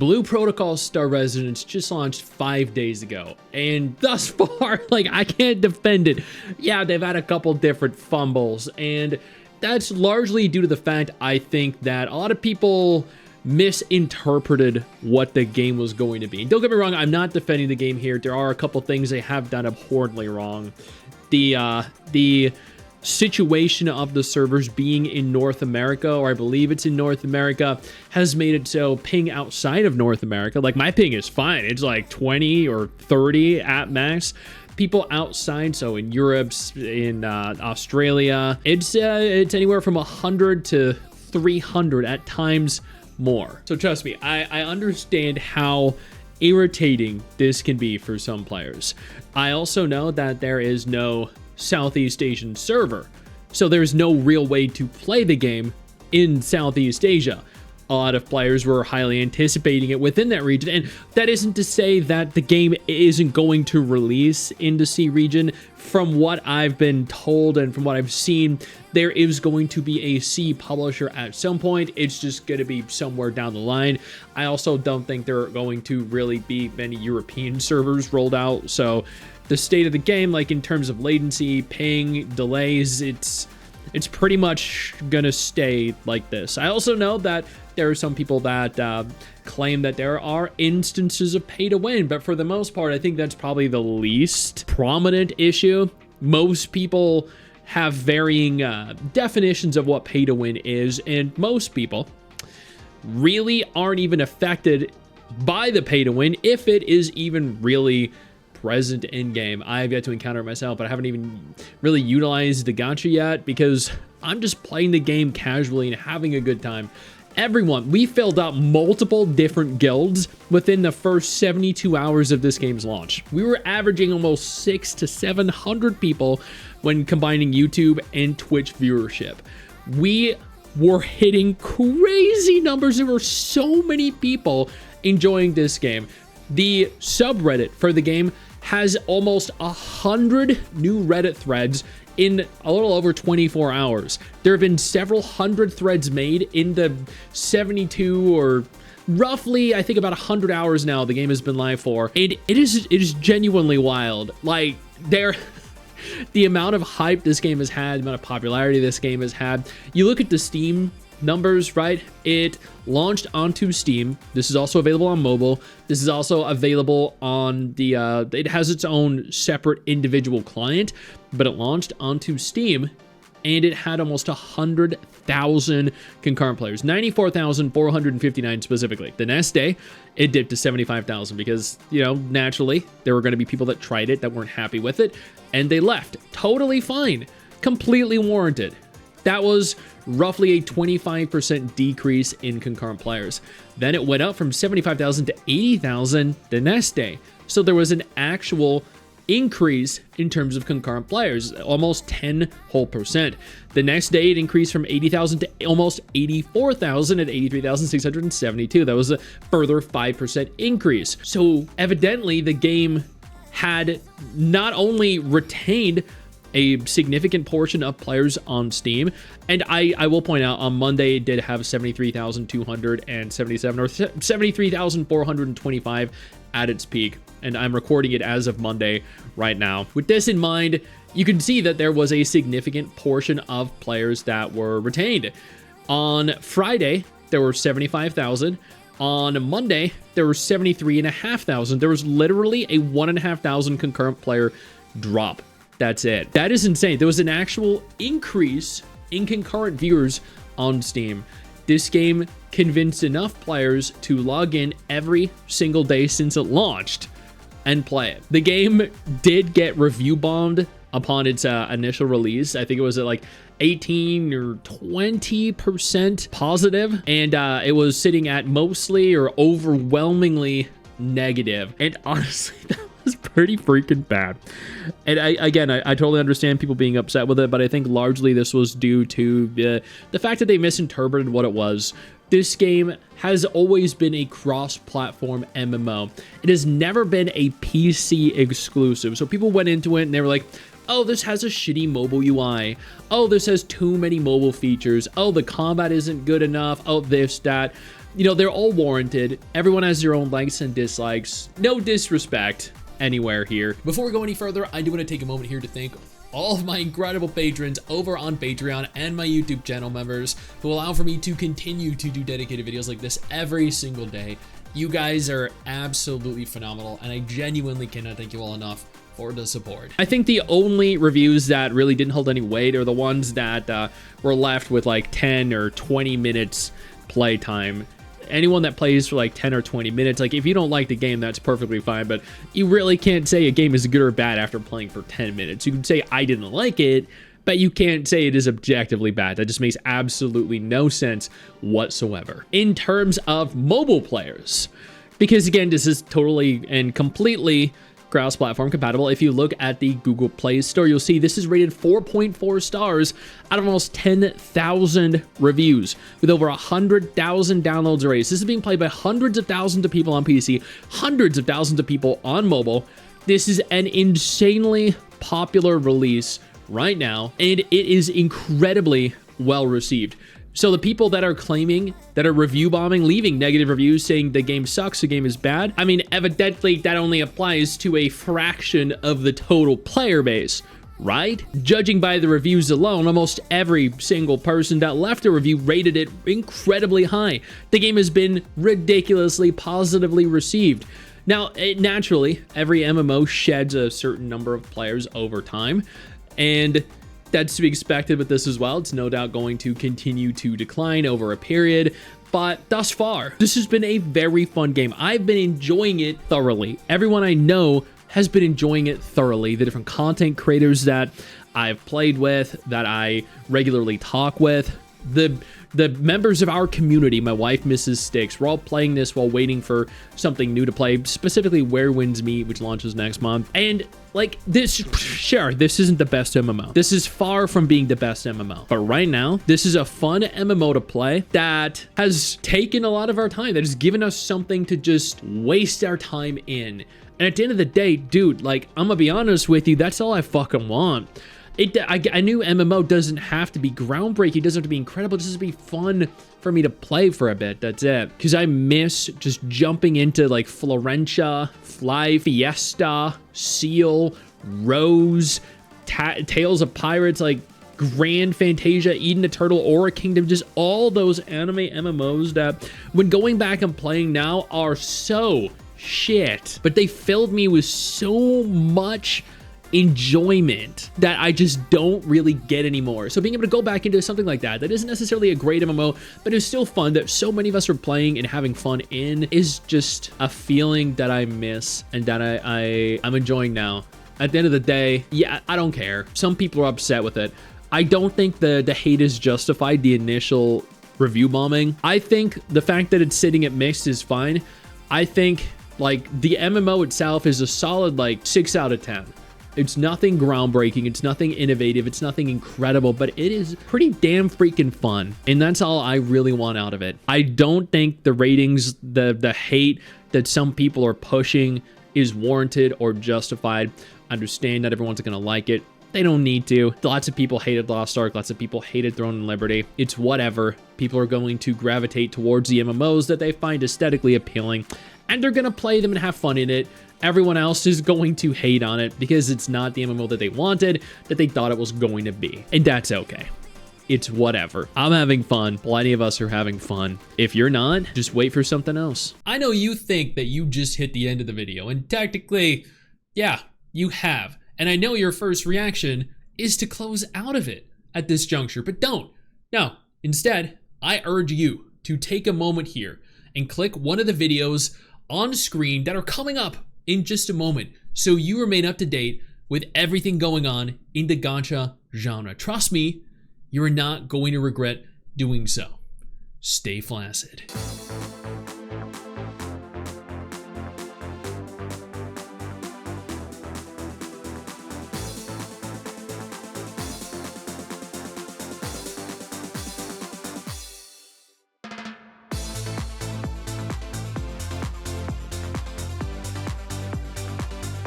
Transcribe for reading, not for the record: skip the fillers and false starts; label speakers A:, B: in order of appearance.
A: Blue Protocol Star Residence just launched 5 days ago, and thus far, like, I can't defend it. Yeah, they've had a couple different fumbles, and that's largely due to the fact I think that a lot of people misinterpreted what the game was going to be. Don't get me wrong, I'm not defending the game here. There are a couple things they have done abhorrently wrong. The situation of the servers being in North America, or I believe it's in North America, has made it so ping outside of North America, like my ping is fine. It's like 20 or 30 at max. People outside, so in Europe, in Australia, it's anywhere from 100 to 300 at times more. So trust me, I understand how irritating this can be for some players. I also know that there is no Southeast Asian server, so there's no real way to play the game in Southeast Asia. A lot of players were highly anticipating it within that region, and that isn't to say that the game isn't going to release into C region. From what I've been told and from what I've seen, there is going to be a C publisher at some point. It's just going to be somewhere down the line. I also don't think there are going to really be many European servers rolled out, so the state of the game, like in terms of latency, ping, delays, it's pretty much gonna stay like this. I also know that there are some people that claim that there are instances of pay to win, but for the most part, I think that's probably the least prominent issue. Most people have varying definitions of what pay to win is, and most people really aren't even affected by the pay to win if it is even really present in game. I've yet to encounter it myself, but I haven't even really utilized the gacha yet because I'm just playing the game casually and having a good time. We filled out multiple different guilds within the first 72 hours of this game's launch. We were averaging almost 600 to 700 people when combining YouTube and Twitch viewership. We were hitting crazy numbers. There were so many people enjoying this game. The subreddit for the game has almost 100 new Reddit threads in a little over 24 hours. There have been several hundred threads made in the 72 or roughly, I think, about 100 hours now the game has been live for. And it is genuinely wild. Like, the amount of hype this game has had, the amount of popularity this game has had. You look at the Steam numbers, right? It launched onto Steam. This is also available on mobile. This is also available on the it has its own separate individual client, but it launched onto Steam and it had almost 100,000 concurrent players, 94,459 specifically. The next day, it dipped to 75,000 because, you know, naturally, there were going to be people that tried it that weren't happy with it, and they left. Totally fine. Completely warranted. That was roughly a 25% decrease in concurrent players. Then it went up from 75,000 to 80,000 the next day. So there was an actual increase in terms of concurrent players, almost 10 whole percent. The next day it increased from 80,000 to almost 84,000 at 83,672. That was a further 5% increase. So evidently the game had not only retained a significant portion of players on Steam, and I will point out on Monday it did have 73,277 or 73,425 at its peak, and I'm recording it as of Monday right now. With this in mind, you can see that there was a significant portion of players that were retained. On Friday, there were 75,000. On Monday, there were 73,500. There was literally a 1,500 concurrent player drop. That's it. That is insane. There was an actual increase in concurrent viewers on Steam. This game convinced enough players to log in every single day since it launched and play it. The game did get review bombed upon its initial release. I think it was at like 18 or 20% positive, and it was sitting at mostly or overwhelmingly negative. And honestly, that was pretty freaking bad. And I totally understand people being upset with it, but I think largely this was due to the fact that they misinterpreted what it was. This game has always been a cross-platform MMO. It has never been a PC exclusive. So people went into it and they were like, oh, this has a shitty mobile UI. Oh, this has too many mobile features. Oh, the combat isn't good enough. Oh, this, that. you know, they're all warranted. Everyone has their own likes and dislikes. No disrespect anywhere here. Before we go any further, I do want to take a moment here to thank all of my incredible patrons over on Patreon and my YouTube channel members who allow for me to continue to do dedicated videos like this every single day. You guys are absolutely phenomenal, and I genuinely cannot thank you all enough for the support. I think the only reviews that really didn't hold any weight are the ones that were left with like 10 or 20 minutes playtime. Anyone that plays for like 10 or 20 minutes, like if you don't like the game, that's perfectly fine, but you really can't say a game is good or bad after playing for 10 minutes. You can say, I didn't like it, but you can't say it is objectively bad. That just makes absolutely no sense whatsoever. In terms of mobile players, because again, this is totally and completely cross-platform compatible. If you look at the Google Play Store, you'll see this is rated 4.4 stars out of almost 10,000 reviews with over 100,000 downloads already. So this is being played by hundreds of thousands of people on PC, hundreds of thousands of people on mobile. This is an insanely popular release right now, and it is incredibly well received. So the people that are claiming, that are review bombing, leaving negative reviews saying the game sucks, the game is bad, I mean, evidently that only applies to a fraction of the total player base, right? Judging by the reviews alone, almost every single person that left a review rated it incredibly high. The game has been ridiculously positively received. Now, naturally, every MMO sheds a certain number of players over time, and that's to be expected with this as well. It's no doubt going to continue to decline over a period, but thus far, this has been a very fun game. I've been enjoying it thoroughly. Everyone I know has been enjoying it thoroughly. The different content creators that I've played with, that I regularly talk with, the members of our community, my wife, MRSSSTIX, we're all playing this while waiting for something new to play, specifically Where Winds Meet, which launches next month. And like this, sure, this isn't the best MMO. This is far from being the best MMO. But right now, this is a fun MMO to play that has taken a lot of our time, that has given us something to just waste our time in. And at the end of the day, dude, like, I'm gonna be honest with you, that's all I fucking want. I knew MMO doesn't have to be groundbreaking, it doesn't have to be incredible, it just has to be fun for me to play for a bit, that's it. Because I miss just jumping into like Florentia, Fly, Fiesta, Seal, Rose, Tales of Pirates, like Grand Fantasia, Eden the Turtle, Aura Kingdom, just all those anime MMOs that when going back and playing now are so shit. But they filled me with so much enjoyment that I just don't really get anymore. So being able to go back into something like that isn't necessarily a great MMO, but it's still fun, that so many of us are playing and having fun in, is just a feeling that I miss and that I'm enjoying now. At the end of the day, yeah, I don't care. Some people are upset with it. I don't think the hate is justified, the initial review bombing. I think the fact that it's sitting at mixed is fine. I think like the MMO itself is a solid like 6 out of 10. It's nothing groundbreaking, it's nothing innovative, it's nothing incredible, but it is pretty damn freaking fun. And that's all I really want out of it. I don't think the ratings, the hate that some people are pushing is warranted or justified. I understand that everyone's gonna like it. They don't need to. Lots of people hated Lost Ark. Lots of people hated Throne and Liberty. It's whatever. People are going to gravitate towards the MMOs that they find aesthetically appealing, and they're gonna play them and have fun in it. Everyone else is going to hate on it because it's not the MMO that they wanted, that they thought it was going to be. And that's okay. It's whatever. I'm having fun. Plenty of us are having fun. If you're not, just wait for something else. I know you think that you just hit the end of the video, and technically, yeah, you have. And I know your first reaction is to close out of it at this juncture, but don't. No, instead, I urge you to take a moment here and click one of the videos on screen that are coming up in just a moment, so you remain up to date with everything going on in the gacha genre. Trust me, you're not going to regret doing so. Stay flaccid.